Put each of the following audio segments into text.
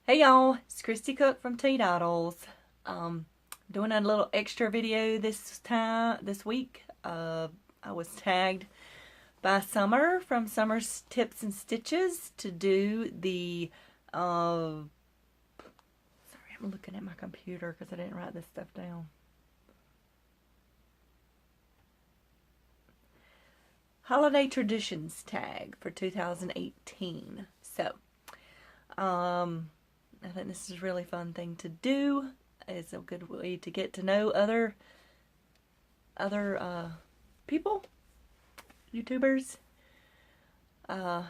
Hey y'all, it's Christy Cook from Teadoddles. Doing a little extra video this week. I was tagged by Summer from Summer's Tips and Stitches to do the, sorry, I'm looking at my computer because I didn't write this stuff down. Holiday Traditions tag for 2018. So, I think this is a really fun thing to do. It's a good way to get to know other people, YouTubers. I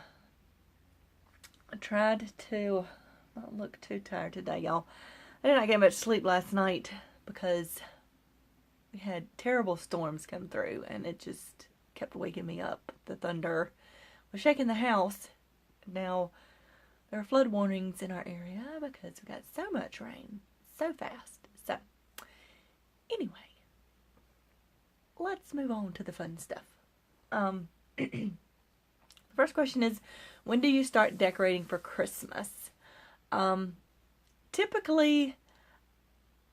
tried to not look too tired today, y'all. I did not get much sleep last night because we had terrible storms come through and it just kept waking me up. The thunder was shaking the house. Now, there are flood warnings in our area because we got so much rain so fast. So, anyway, let's move on to the fun stuff. The first question is, when do you start decorating for Christmas? Typically,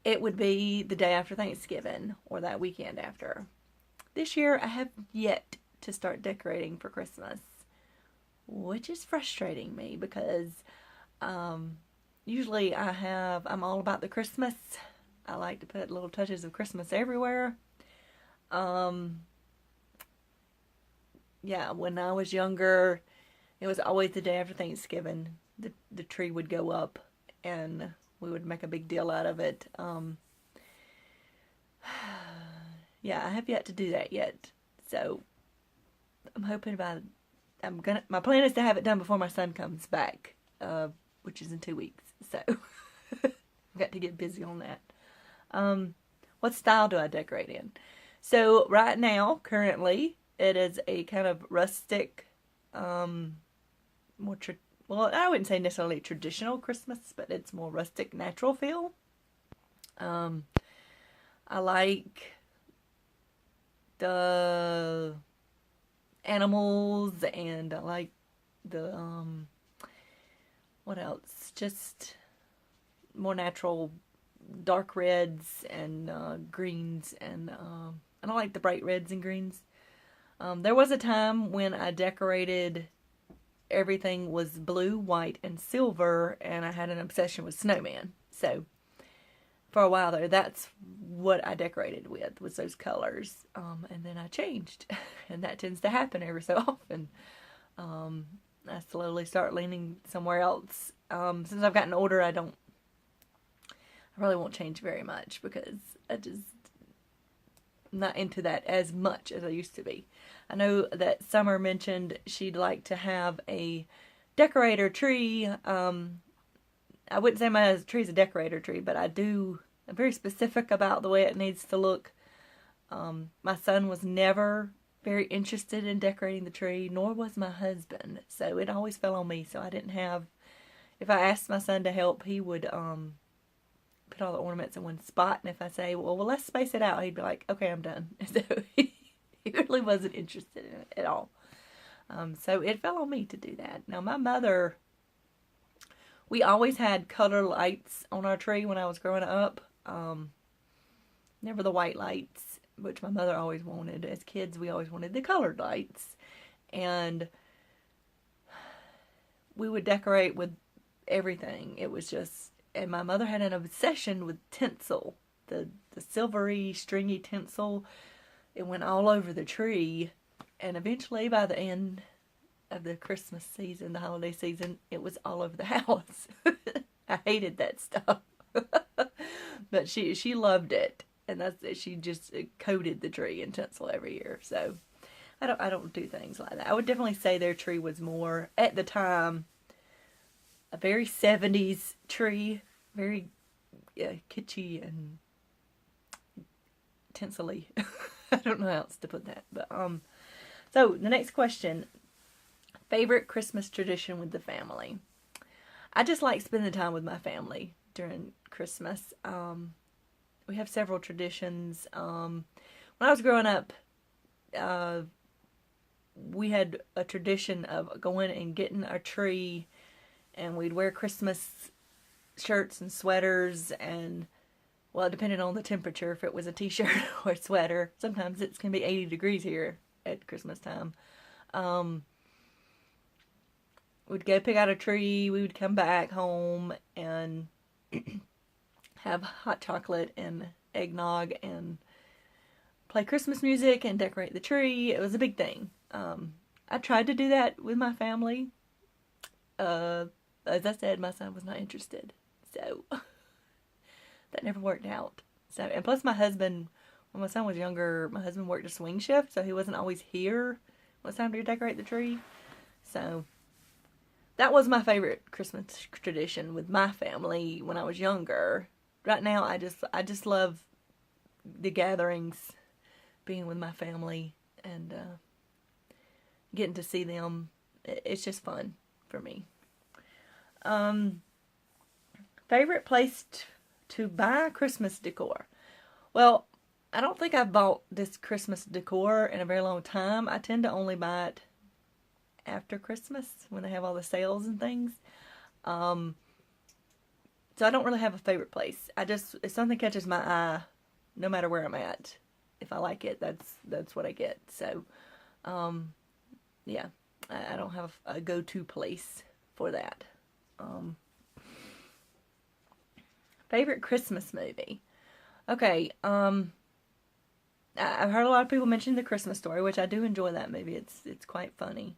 it would be the day after Thanksgiving or that weekend after. This year, I have yet to start decorating for Christmas, which is frustrating me because usually I'm all about the Christmas. I like to put little touches of Christmas everywhere. Yeah, when I was younger, it was always the day after Thanksgiving. The tree would go up and we would make a big deal out of it. Yeah, I have yet to do that yet. So I'm hoping my plan is to have it done before my son comes back, which is in 2 weeks. So I've got to get busy on that. What style do I decorate in? So right now, currently, it is a kind of rustic, well, I wouldn't say necessarily traditional Christmas, but it's more rustic, natural feel. I like the animals, and I like the what else, just more natural dark reds and greens, and I don't like the bright reds and greens. There was a time when I decorated everything was blue, white, and silver, and I had an obsession with snowman. So for a while there, that's what I decorated with, was those colors. And then I changed, and that tends to happen every so often. I slowly start leaning somewhere else. Since I've gotten older, I really won't change very much because I just not into that as much as I used to be. I know that Summer mentioned she'd like to have a decorator tree. I wouldn't say my tree's a decorator tree, but I'm very specific about the way it needs to look. My son was never very interested in decorating the tree, nor was my husband. So it always fell on me. So I didn't have, if I asked my son to help, he would put all the ornaments in one spot. And if I say, well, let's space it out, he'd be like, okay, I'm done. So he really wasn't interested in it at all. So it fell on me to do that. Now, my mother, we always had color lights on our tree when I was growing up. Never the white lights, which my mother always wanted. As kids, we always wanted the colored lights. And we would decorate with everything. It was just, and my mother had an obsession with tinsel. The silvery, stringy tinsel. It went all over the tree. And eventually, by the end of the Christmas season, the holiday season, it was all over the house. I hated that stuff. But she loved it. And she just coated the tree in tinsel every year. So I don't do things like that. I would definitely say their tree was more, at the time, a very 70s tree, very kitschy and tinsely. I don't know how else to put that. But so the next question, favorite Christmas tradition with the family. I just like spending time with my family during Christmas. We have several traditions. When I was growing up, we had a tradition of going and getting our tree, and we'd wear Christmas shirts and sweaters and, well, depending on the temperature, if it was a t-shirt or a sweater. Sometimes it can be 80 degrees here at Christmas time. We'd go pick out a tree. We would come back home and have hot chocolate and eggnog and play Christmas music and decorate the tree. It was a big thing. I tried to do that with my family. As I said, my son was not interested. So that never worked out. So, and plus my husband, when my son was younger, my husband worked a swing shift, so he wasn't always here when it was time to decorate the tree. So that was my favorite Christmas tradition with my family when I was younger. Right now, I just love the gatherings, being with my family, and getting to see them. It's just fun for me. Favorite place to buy Christmas decor. Well, I don't think I've bought this Christmas decor in a very long time. I tend to only buy it after Christmas when they have all the sales and things. So I don't really have a favorite place. If something catches my eye, no matter where I'm at, if I like it, that's what I get. So, yeah, I don't have a go-to place for that. Favorite Christmas movie. Okay, I've heard a lot of people mention The Christmas Story, which I do enjoy that movie. It's quite funny.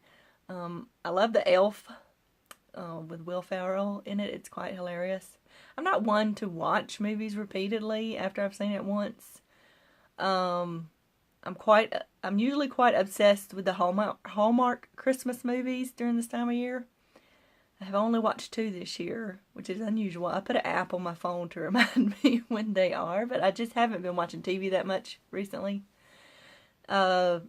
I love The Elf with Will Ferrell in it. It's quite hilarious. I'm not one to watch movies repeatedly after I've seen it once. I'm usually quite obsessed with the Hallmark Christmas movies during this time of year. I have only watched 2 this year, which is unusual. I put an app on my phone to remind me when they are, but I just haven't been watching TV that much recently. So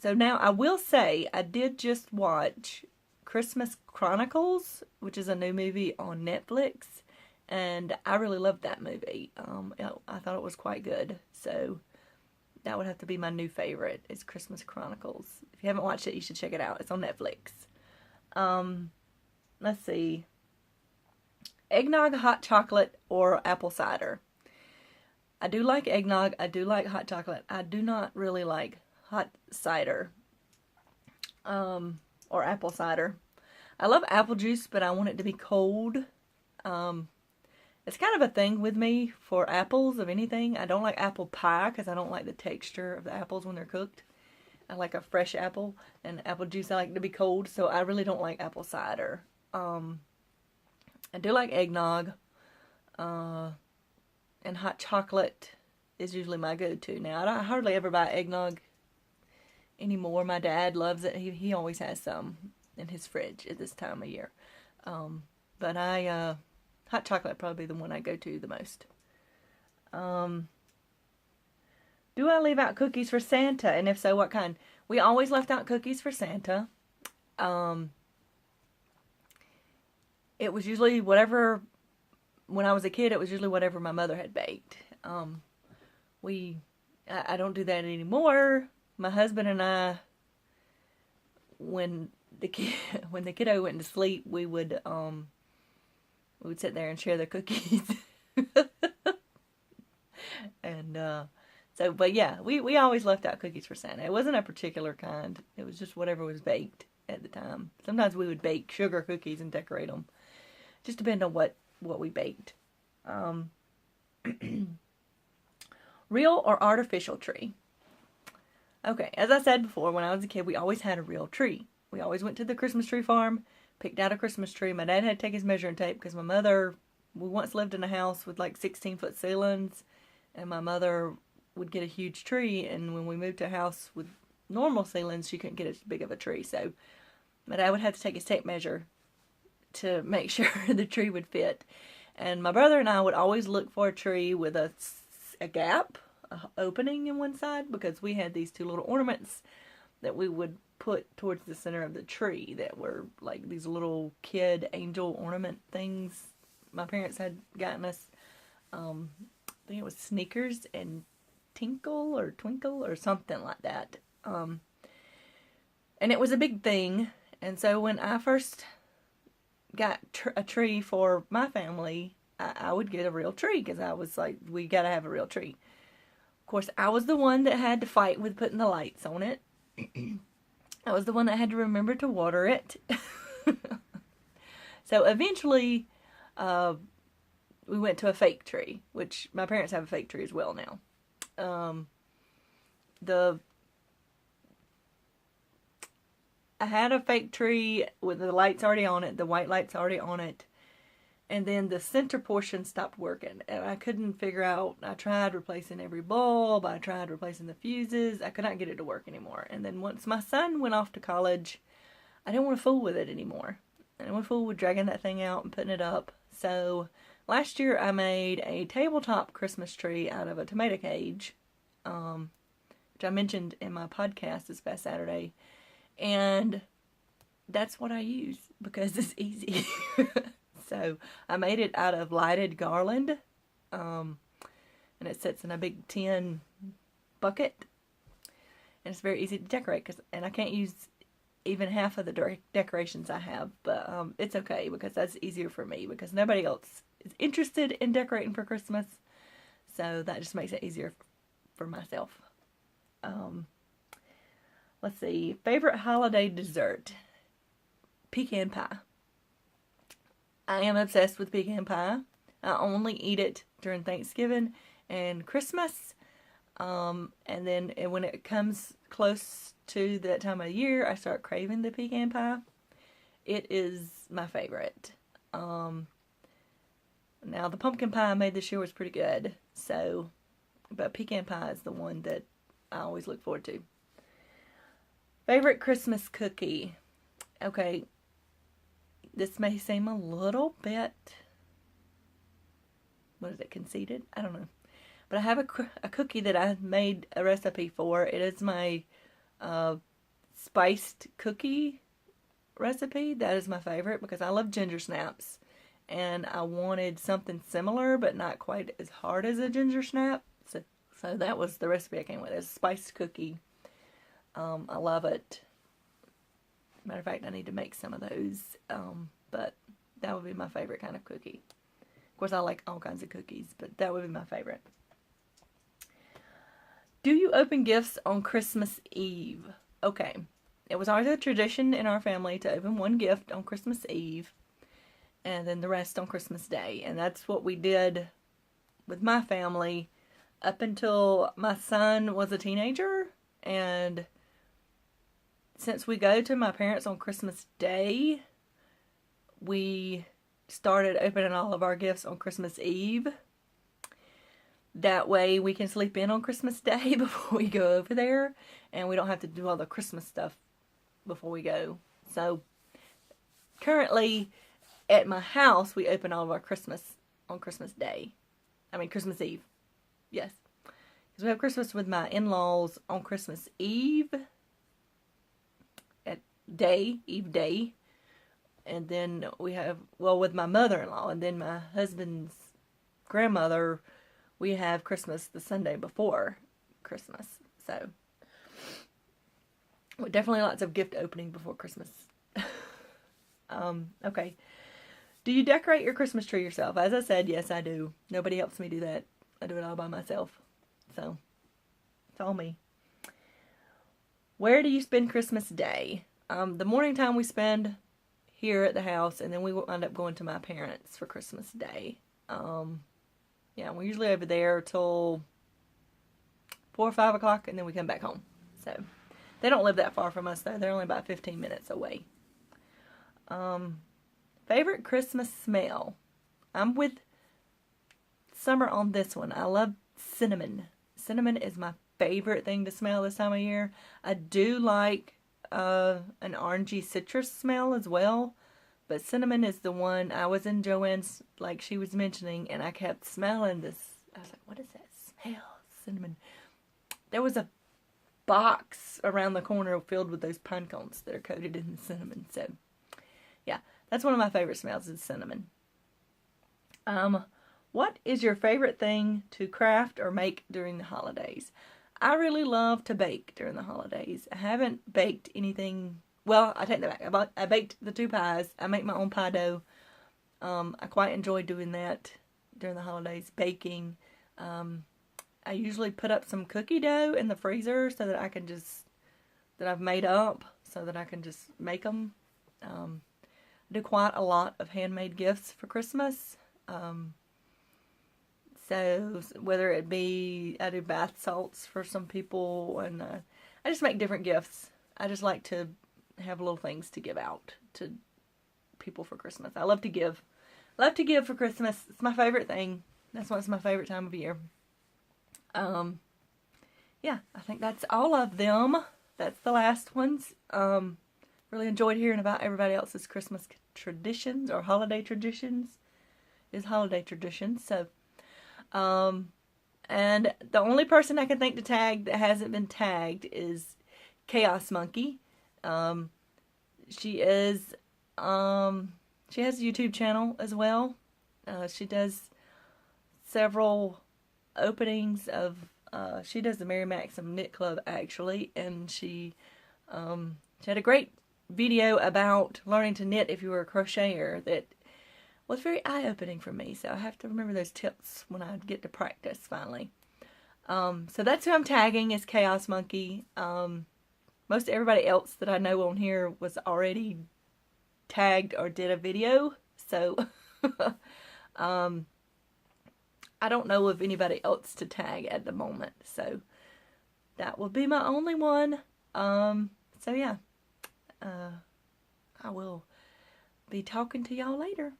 now I will say I did just watch Christmas Chronicles, which is a new movie on Netflix, and I really loved that movie. I thought it was quite good, so that would have to be my new favorite, is Christmas Chronicles. If you haven't watched it, you should check it out. It's on Netflix. Let's see. Eggnog, hot chocolate, or apple cider. I do like eggnog. I do like hot chocolate. I do not really like hot cider. Or apple cider. I love apple juice, but I want it to be cold. It's kind of a thing with me for apples of anything. I don't like apple pie because I don't like the texture of the apples when they're cooked. I like a fresh apple, and apple juice I like to be cold, so I really don't like apple cider. I do like eggnog, and hot chocolate is usually my go-to. Now, I hardly ever buy eggnog anymore. My dad loves it. He always has some in his fridge at this time of year. But hot chocolate probably the one I go to the most. Do I leave out cookies for Santa? And if so, what kind? We always left out cookies for Santa. It was usually whatever, when I was a kid, it was usually whatever my mother had baked. I don't do that anymore. My husband and I, when the kiddo went to sleep, we would sit there and share the cookies. And but yeah, we always left out cookies for Santa. It wasn't a particular kind. It was just whatever was baked at the time. Sometimes we would bake sugar cookies and decorate them. Just depend on what we baked. Real or artificial tree? Okay, as I said before, when I was a kid, we always had a real tree. We always went to the Christmas tree farm, picked out a Christmas tree. My dad had to take his measuring tape because my mother, we once lived in a house with like 16-foot ceilings, and my mother would get a huge tree, and when we moved to a house with normal ceilings, she couldn't get as big of a tree. So my dad would have to take his tape measure to make sure the tree would fit. And my brother and I would always look for a tree with a gap, an opening in one side, because we had these 2 little ornaments that we would put towards the center of the tree that were like these little kid angel ornament things my parents had gotten us. I think it was Sneakers and Tinkle or Twinkle or something like that. And it was a big thing. And so when I first got a tree for my family, I would get a real tree because I was like, we got to have a real tree. Of course, I was the one that had to fight with putting the lights on it. I was the one that had to remember to water it. So eventually, we went to a fake tree, which my parents have a fake tree as well now. I had a fake tree with the lights already on it, the white lights already on it, and then the center portion stopped working, and I couldn't figure out. I tried replacing every bulb, I tried replacing the fuses, I could not get it to work anymore. And then once my son went off to college, I didn't want to fool with it anymore. I didn't want to fool with dragging that thing out and putting it up. So last year I made a tabletop Christmas tree out of a tomato cage, which I mentioned in my podcast this past Saturday. And that's what I use because it's easy. So I made it out of lighted garland. And it sits in a big tin bucket. And it's very easy to decorate. And I can't use even half of the decorations I have. But it's okay because that's easier for me. Because nobody else is interested in decorating for Christmas. So that just makes it easier for myself. Let's see. Favorite holiday dessert? Pecan pie. I am obsessed with pecan pie. I only eat it during Thanksgiving and Christmas. And then when it comes close to that time of year, I start craving the pecan pie. It is my favorite. Now the pumpkin pie I made this year was pretty good. But pecan pie is the one that I always look forward to. Favorite Christmas cookie? Okay, this may seem a little bit, what is it, conceited? I don't know. But I have a cookie that I made a recipe for. It is my spiced cookie recipe. That is my favorite because I love ginger snaps. And I wanted something similar, but not quite as hard as a ginger snap. So that was the recipe I came with. It's a spiced cookie. I love it. Matter of fact, I need to make some of those. But that would be my favorite kind of cookie. Of course, I like all kinds of cookies, but that would be my favorite. Do you open gifts on Christmas Eve? Okay. It was always a tradition in our family to open one gift on Christmas Eve and then the rest on Christmas Day. And that's what we did with my family up until my son was a teenager. And since we go to my parents on Christmas Day, we started opening all of our gifts on Christmas Eve. That way we can sleep in on Christmas Day before we go over there. And we don't have to do all the Christmas stuff before we go. So currently at my house, we open all of our Christmas on Christmas Day. Christmas Eve. Yes. Because we have Christmas with my in-laws on Christmas Eve. Eve Day. And then we have, with my mother-in-law. And then my husband's grandmother, we have Christmas the Sunday before Christmas. So, definitely lots of gift opening before Christmas. Okay. Do you decorate your Christmas tree yourself? As I said, yes, I do. Nobody helps me do that. I do it all by myself. So, it's all me. Where do you spend Christmas Day? The morning time we spend here at the house, and then we will end up going to my parents for Christmas Day. Yeah, we're usually over there till 4 or 5 o'clock, and then we come back home. So, they don't live that far from us, though. They're only about 15 minutes away. Favorite Christmas smell? I'm with Summer on this one. I love cinnamon. Cinnamon is my favorite thing to smell this time of year. I do like an orangey citrus smell as well. But cinnamon is the one. I was in Joanne's, like she was mentioning, and I kept smelling this. I was like, what is that smell? Cinnamon. There was a box around the corner filled with those pine cones that are coated in cinnamon. So, yeah, that's one of my favorite smells is cinnamon. What is your favorite thing to craft or make during the holidays? I really love to bake during the holidays. I haven't baked anything. Well, I take that back. I baked the 2 pies. I make my own pie dough. I quite enjoy doing that. during the holidays, baking. I usually put up some cookie dough in the freezer so that that I've made up so that I can just make them. I do quite a lot of handmade gifts for Christmas. So whether it be, I do bath salts for some people, and I just make different gifts. I just like to have little things to give out to people for Christmas. I love to give. Love to give for Christmas. It's my favorite thing. That's why it's my favorite time of year. Yeah, I think that's all of them. That's the last ones. Really enjoyed hearing about everybody else's Christmas traditions or holiday traditions. Is holiday traditions. So, and the only person I can think to tag that hasn't been tagged is Chaos Monkey. She is, she has a YouTube channel as well. She does several openings of, she does the Mary Maxim Knit Club actually, and she had a great video about learning to knit if you were a crocheter that was very eye-opening for me, so I have to remember those tips when I get to practice finally. So that's who I'm tagging, is Chaos Monkey. Most everybody else that I know on here was already tagged or did a video, so I don't know of anybody else to tag at the moment, so that will be my only one. So yeah, I will be talking to y'all later.